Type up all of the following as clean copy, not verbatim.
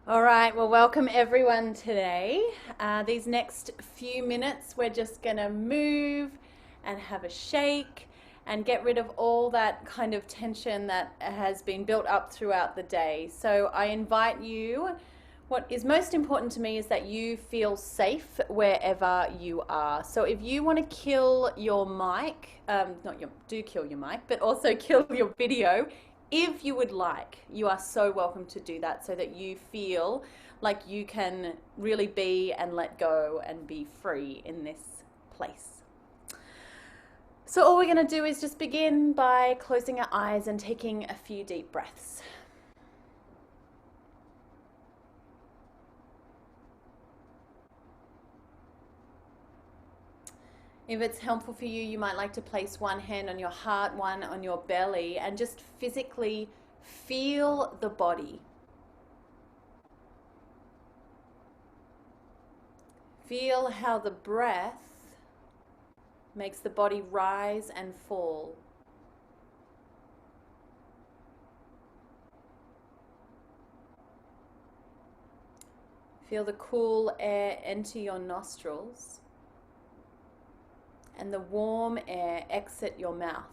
All right, well, welcome everyone today. These next few minutes, we're just going to move and have a shake and get rid of all that kind of tension that has been built up throughout the day. So I invite you, what is most important to me is that you feel safe wherever you are. So if you want to kill your mic, do kill your mic, but also kill your video, if you would like, you are so welcome to do that so that you feel like you can really be and let go and be free in this place. So all we're going to do is just begin by closing our eyes and taking a few deep breaths. If it's helpful for you, you might like to place one hand on your heart, one on your belly, and just physically feel the body. Feel how the breath makes the body rise and fall. Feel the cool air enter your nostrils and the warm air exit your mouth.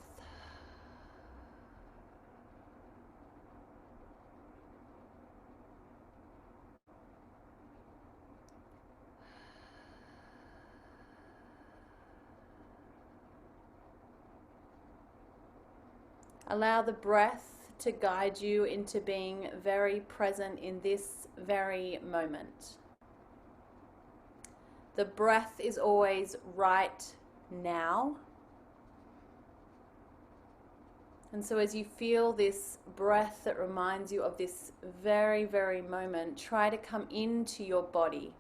Allow the breath to guide you into being very present in this very moment. The breath is always right now. And so as you feel this breath that reminds you of this very, very moment, try to come into your body.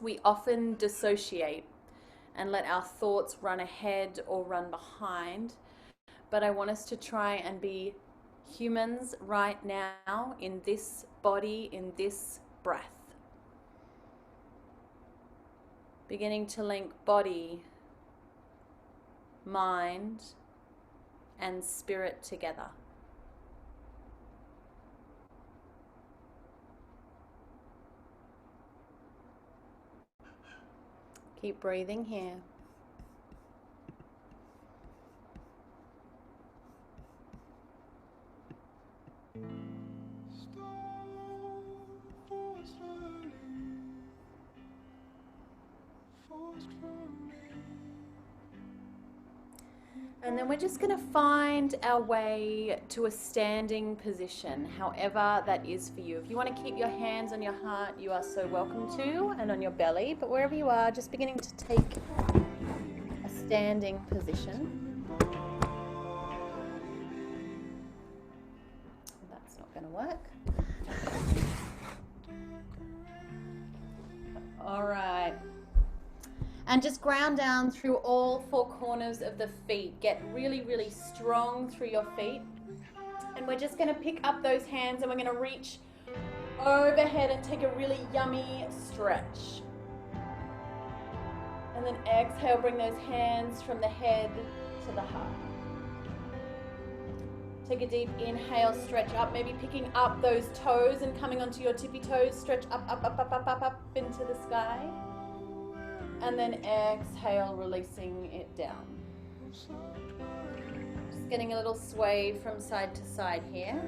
We often dissociate and let our thoughts run ahead or run behind, but I want us to try and be humans right now in this body, in this breath. Beginning to link body, mind, and spirit together. Keep breathing here. And then we're just going to find our way to a standing position, however that is for you. If you want to keep your hands on your heart, you are so welcome to, and on your belly. But wherever you are, just beginning to take a standing position. That's not going to work. All right. And just ground down through all four corners of the feet. Get really, really strong through your feet. And we're just going to pick up those hands and we're going to reach overhead and take a really yummy stretch. And then exhale, bring those hands from the head to the heart. Take a deep inhale, stretch up, maybe picking up those toes and coming onto your tippy toes. Stretch up, up, up, up, up, up, up into the sky. And then exhale, releasing it down. Just getting a little sway from side to side here.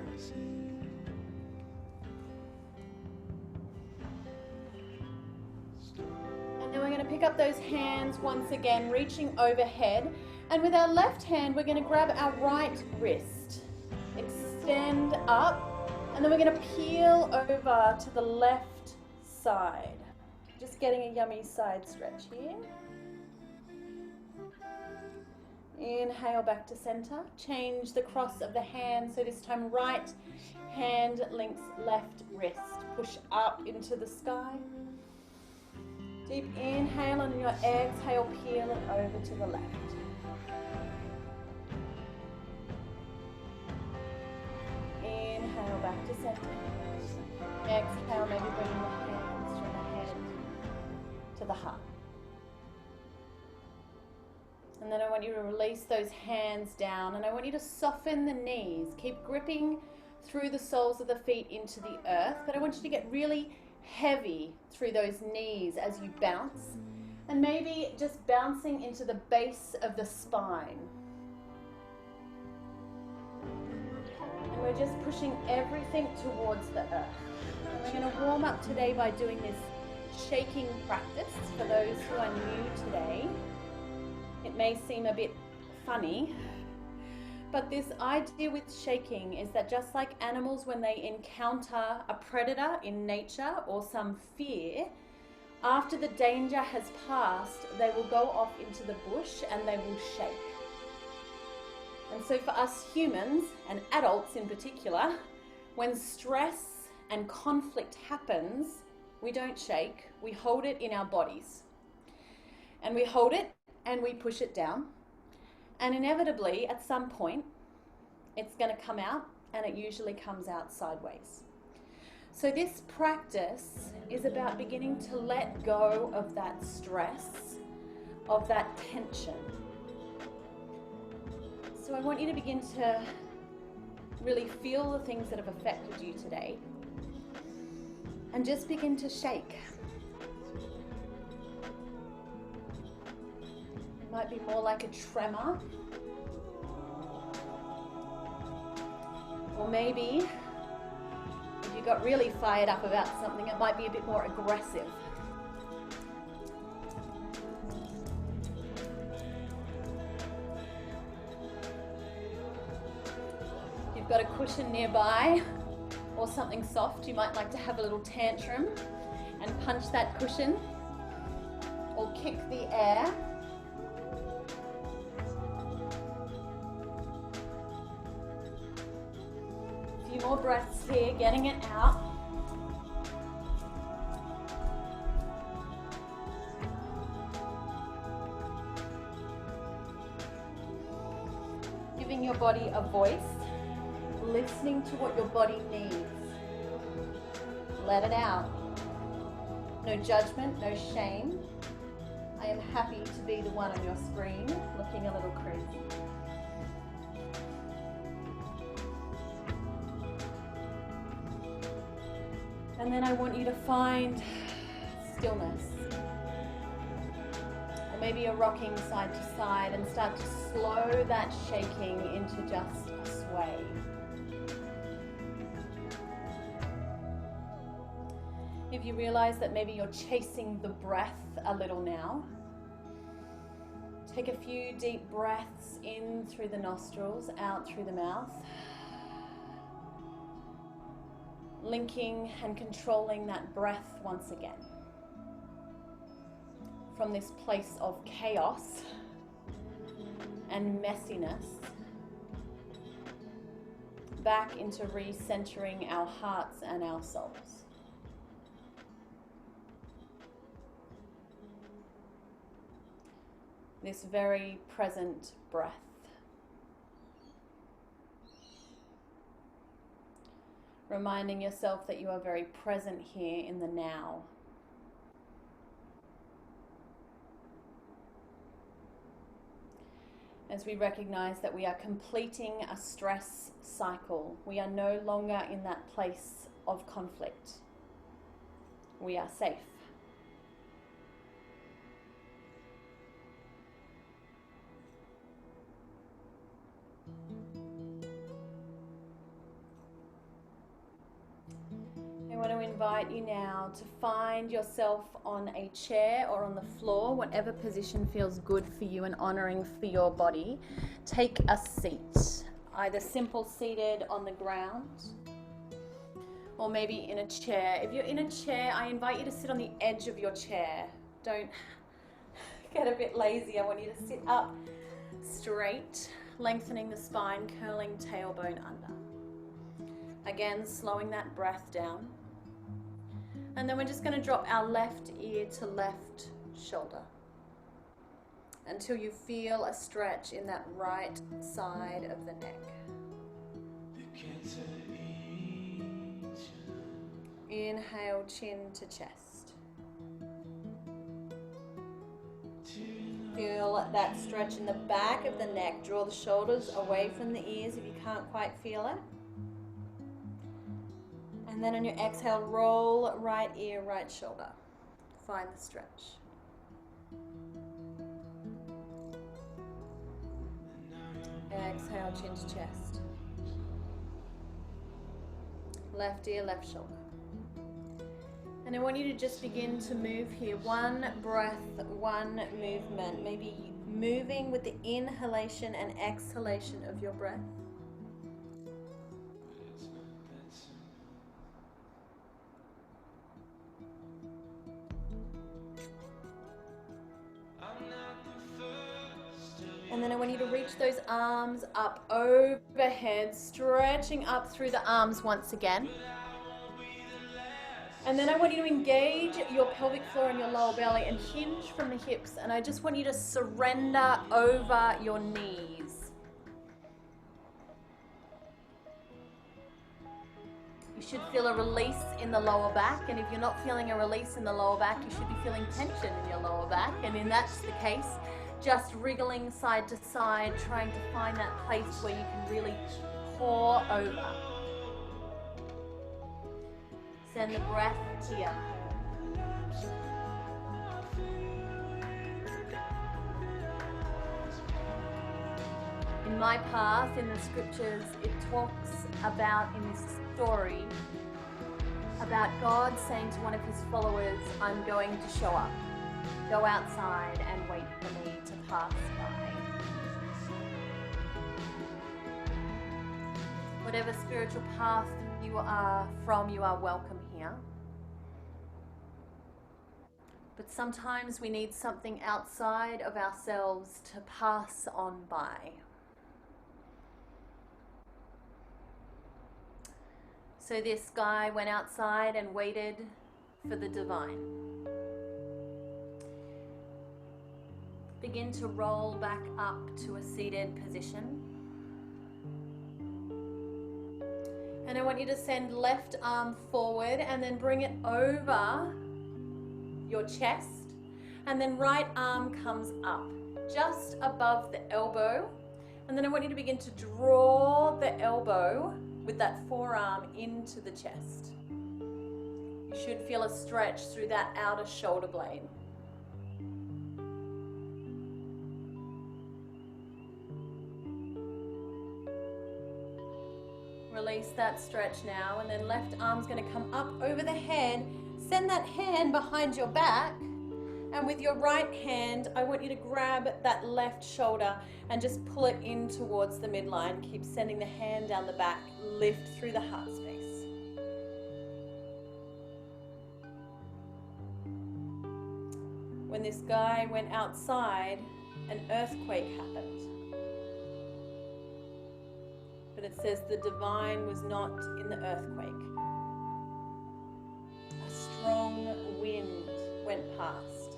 And then we're going to pick up those hands once again, reaching overhead. And with our left hand, we're going to grab our right wrist. Extend up. And then we're going to peel over to the left side. Just getting a yummy side stretch here. Inhale back to center. Change the cross of the hand. So this time right hand links left wrist. Push up into the sky. Deep inhale, and on your exhale, peel it over to the left. Inhale back to center. Exhale, maybe bringing the hands from the head to the heart. And then I want you to release those hands down, and I want you to soften the knees. Keep gripping through the soles of the feet into the earth, but I want you to get really heavy through those knees as you bounce, and maybe just bouncing into the base of the spine. And we're just pushing everything towards the earth. And we're going to warm up today by doing this shaking practice. For those who are new today, it may seem a bit funny, but this idea with shaking is that just like animals, when they encounter a predator in nature or some fear, after the danger has passed, they will go off into the bush and they will shake. And so for us humans, and adults in particular, when stress and conflict happens, we don't shake, we hold it in our bodies. And we hold it and we push it down. And inevitably, at some point, it's going to come out, and it usually comes out sideways. So this practice is about beginning to let go of that stress, of that tension. So I want you to begin to really feel the things that have affected you today, and just begin to shake. It might be more like a tremor, or maybe if you got really fired up about something, it might be a bit more aggressive. If you've got a cushion nearby or something soft, you might like to have a little tantrum and punch that cushion or kick the air. A few more breaths here, getting it out. Giving your body a voice, listening to what your body needs. Let it out. No judgment, no shame. I am happy to be the one on your screen looking a little crazy. And then I want you to find stillness. Or maybe you're rocking side to side, and start to slow that shaking into just a sway. If you realize that maybe you're chasing the breath a little now, take a few deep breaths in through the nostrils, out through the mouth. Linking and controlling that breath once again. From this place of chaos and messiness, back into recentering our hearts and our souls. This very present breath. Reminding yourself that you are very present here in the now. As we recognize that we are completing a stress cycle, we are no longer in that place of conflict. We are safe. I want to invite you now to find yourself on a chair or on the floor, whatever position feels good for you and honoring for your body. Take a seat, either simple seated on the ground or maybe in a chair. If you're in a chair, I invite you to sit on the edge of your chair. Don't get a bit lazy. I want you to sit up straight, lengthening the spine, curling tailbone under. Again, slowing that breath down. And then we're just going to drop our left ear to left shoulder until you feel a stretch in that right side of the neck. Inhale, chin to chest. Feel that stretch in the back of the neck. Draw the shoulders away from the ears if you can't quite feel it. And then on your exhale, roll right ear, right shoulder. Find the stretch. Exhale, chin to chest. Left ear, left shoulder. And I want you to just begin to move here. One breath, one movement. Maybe moving with the inhalation and exhalation of your breath. And then I want you to reach those arms up overhead, stretching up through the arms once again. And then I want you to engage your pelvic floor and your lower belly and hinge from the hips. And I just want you to surrender over your knees. You should feel a release in the lower back. And if you're not feeling a release in the lower back, you should be feeling tension in your lower back. And if that's the case, just wriggling side to side, trying to find that place where you can really pour over. Send the breath here. In my path, in the scriptures, it talks about, in this story, about God saying to one of his followers, I'm going to show up. Go outside and wait for me to pass by. Whatever spiritual path you are from, you are welcome here. But sometimes we need something outside of ourselves to pass on by. So this guy went outside and waited for the divine. Begin to roll back up to a seated position. And I want you to send left arm forward and then bring it over your chest. And then right arm comes up just above the elbow. And then I want you to begin to draw the elbow with that forearm into the chest. You should feel a stretch through that outer shoulder blade. Release that stretch now, and then left arm's going to come up over the head. Send that hand behind your back, and with your right hand, I want you to grab that left shoulder and just pull it in towards the midline. Keep sending the hand down the back, lift through the heart space. When this guy went outside, an earthquake happened. But it says the divine was not in the earthquake. A strong wind went past.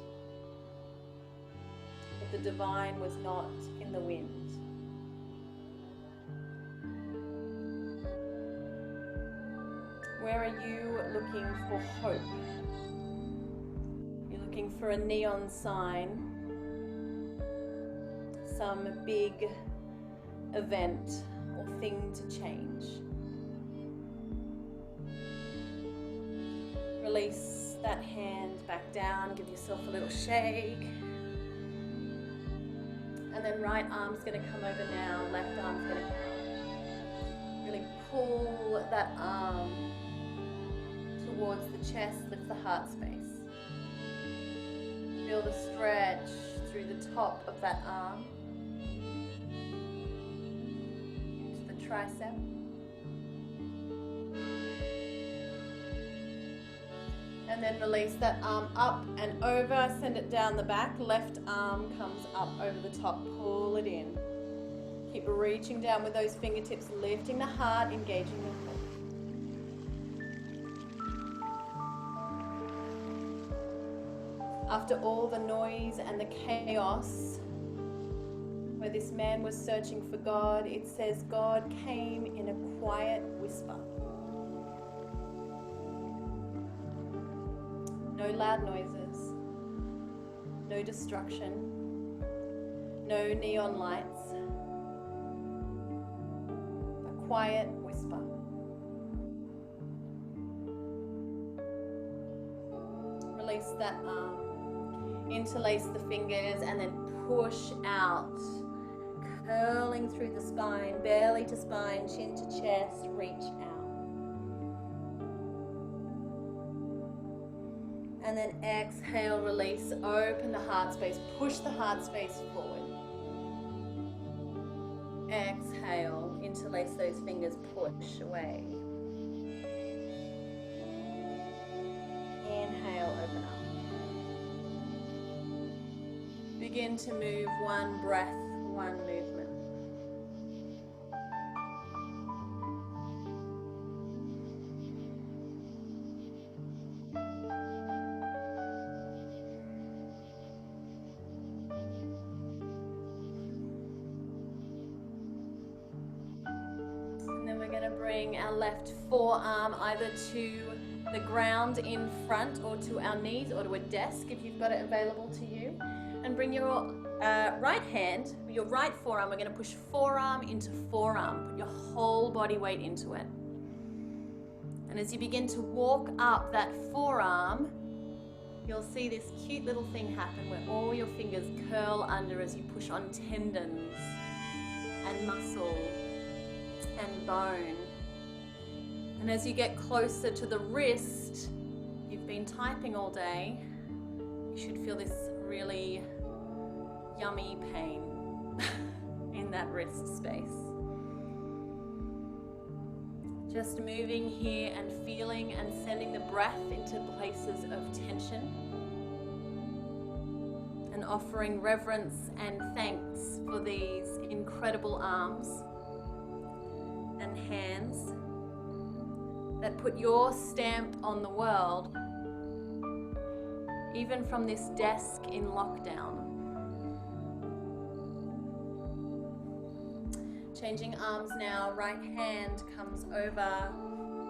But the divine was not in the wind. Where are you looking for hope? You're looking for a neon sign, some big event or thing to change. Release that hand back down, give yourself a little shake. And then right arm's going to come over now, left arm's going to come. Really pull that arm towards the chest, lift the heart space. Feel the stretch through the top of that arm. Tricep. And then release that arm up and over, send it down the back. Left arm comes up over the top, pull it in. Keep reaching down with those fingertips, lifting the heart, engaging the core. After all the noise and the chaos, where this man was searching for God, it says God came in a quiet whisper. No loud noises, no destruction, no neon lights, a quiet whisper. release that arm. Interlace the fingers and then push out. Curling through the spine, belly to spine, chin to chest, reach out. And then exhale, release, open the heart space, push the heart space forward. Exhale, interlace those fingers, push away. Inhale, open up. Begin to move one breath, one movement. And then we're going to bring our left forearm either to the ground in front or to our knees or to a desk if you've got it available to you. And bring your right hand, your right forearm, we're going to push forearm into forearm. Put your whole body weight into it. And as you begin to walk up that forearm, you'll see this cute little thing happen where all your fingers curl under as you push on tendons and muscle and bone. And as you get closer to the wrist, you've been typing all day, you should feel this really yummy pain in that wrist space. Just moving here and feeling and sending the breath into places of tension and offering reverence and thanks for these incredible arms and hands that put your stamp on the world, even from this desk in lockdown. Changing arms now, right hand comes over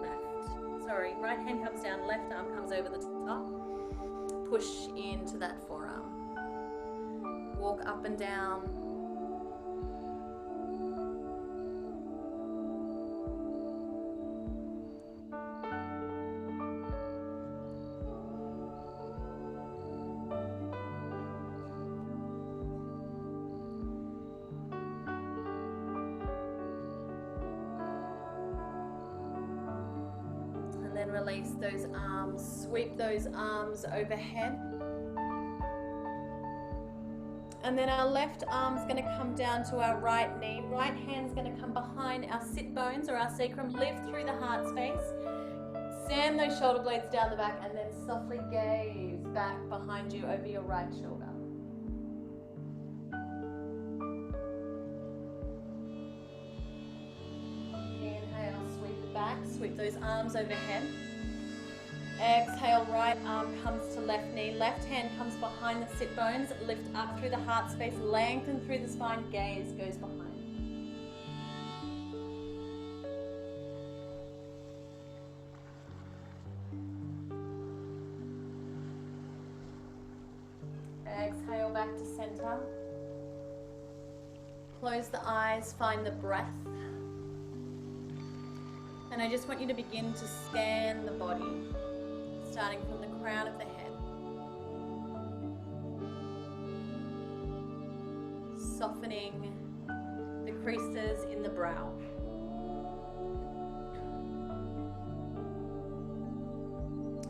left. Sorry, right hand comes down, left arm comes over the top. Push into that forearm. Walk up and down. And then release those arms, sweep those arms overhead. And then our left arm's going to come down to our right knee. Right hand's going to come behind our sit bones or our sacrum. Lift through the heart space. Sand those shoulder blades down the back and then softly gaze back behind you over your right shoulder. Back, sweep those arms overhead. Exhale, right arm comes to left knee, left hand comes behind the sit bones, lift up through the heart space, lengthen through the spine, gaze goes behind. Exhale, back to center. Close the eyes, find the breath. And I just want you to begin to scan the body, starting from the crown of the head. Softening the creases in the brow.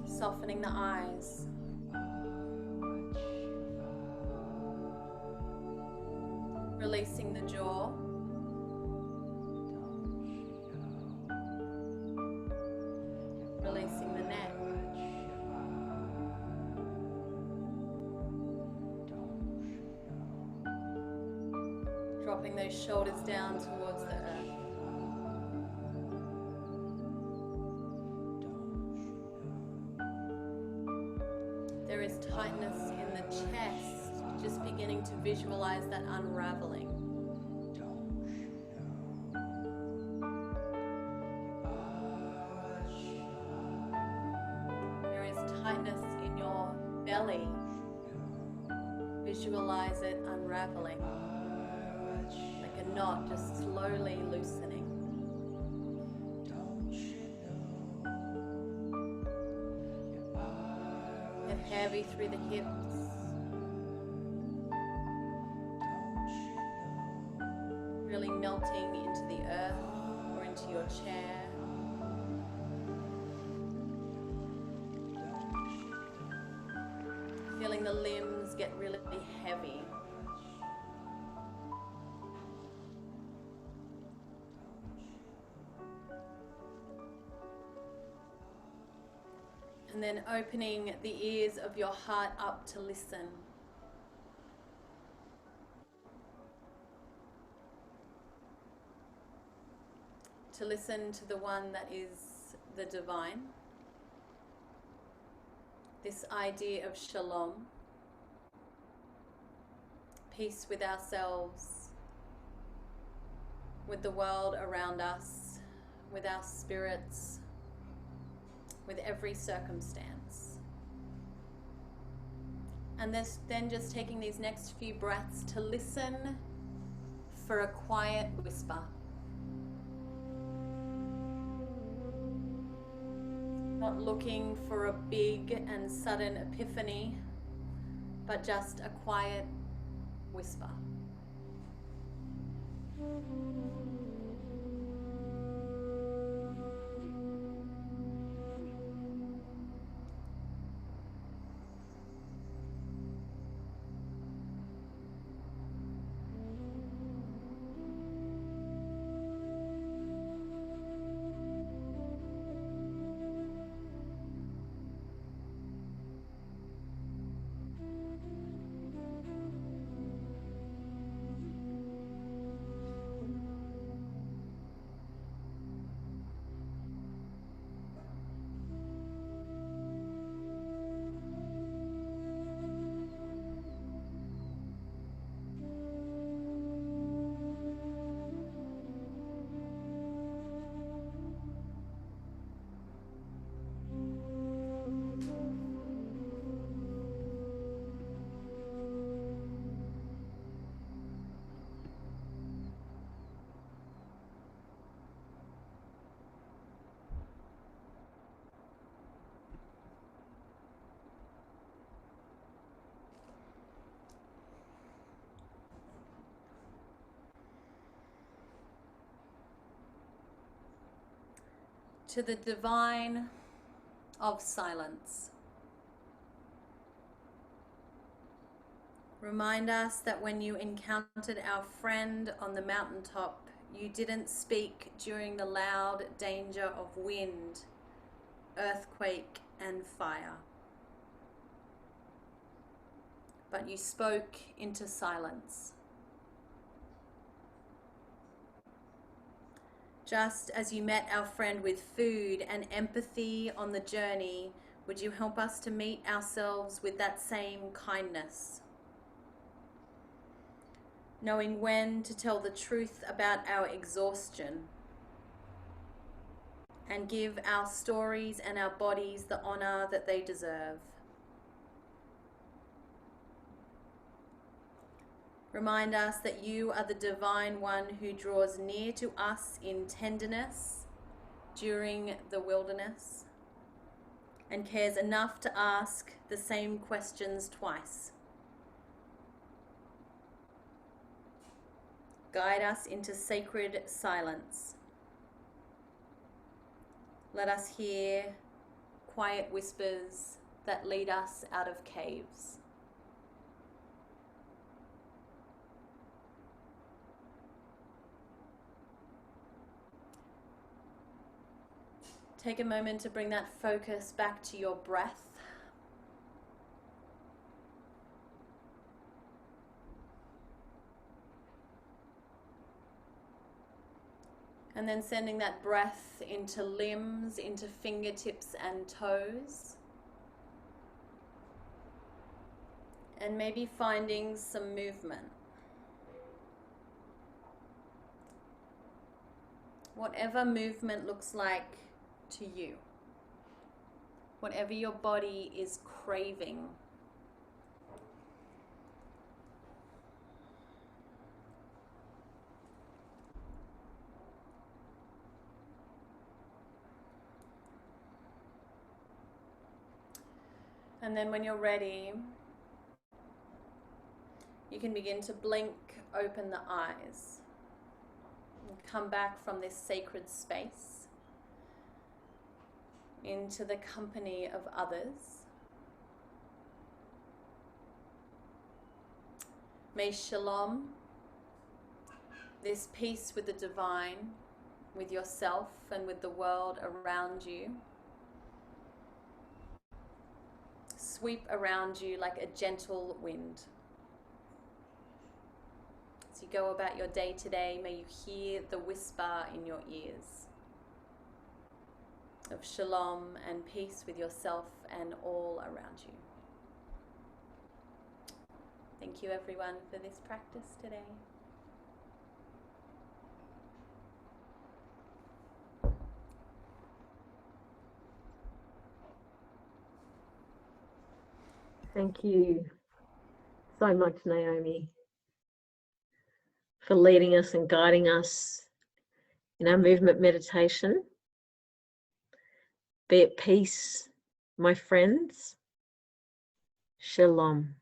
Softening the eyes. Releasing the jaw. Releasing the neck. Dropping those shoulders down towards the earth. There is tightness in the chest, just beginning to visualize that unraveling. Tightness in your belly. Visualize it unraveling, like a knot just slowly loosening. heavy through the hips. Really melting into the earth or into your chair. Feeling the limbs get really heavy. And then opening the ears of your heart up to listen. To listen to the one that is the divine. This idea of shalom. Peace with ourselves, with the world around us, with our spirits, with every circumstance. And then just taking these next few breaths to listen for a quiet whisper. Not looking for a big and sudden epiphany, but just a quiet whisper. To the divine of silence. Remind us that when you encountered our friend on the mountaintop, you didn't speak during the loud danger of wind, earthquake, and fire, but you spoke into silence. Just as you met our friend with food and empathy on the journey, would you help us to meet ourselves with that same kindness? Knowing when to tell the truth about our exhaustion and give our stories and our bodies the honor that they deserve. Remind us that you are the divine one who draws near to us in tenderness during the wilderness and cares enough to ask the same questions twice. Guide us into sacred silence. Let us hear quiet whispers that lead us out of caves. Take a moment to bring that focus back to your breath. And then sending that breath into limbs, into fingertips and toes. And maybe finding some movement. Whatever movement looks like to you. Whatever your body is craving. And then when you're ready, you can begin to blink open the eyes and come back from this sacred space into the company of others. May Shalom, this peace with the divine, with yourself and with the world around you, sweep around you like a gentle wind. As you go about your day today, may you hear the whisper in your ears of shalom and peace with yourself and all around you. Thank you everyone for this practice today. Thank you so much, Naomi, for leading us and guiding us in our movement meditation. Be at peace, my friends. Shalom.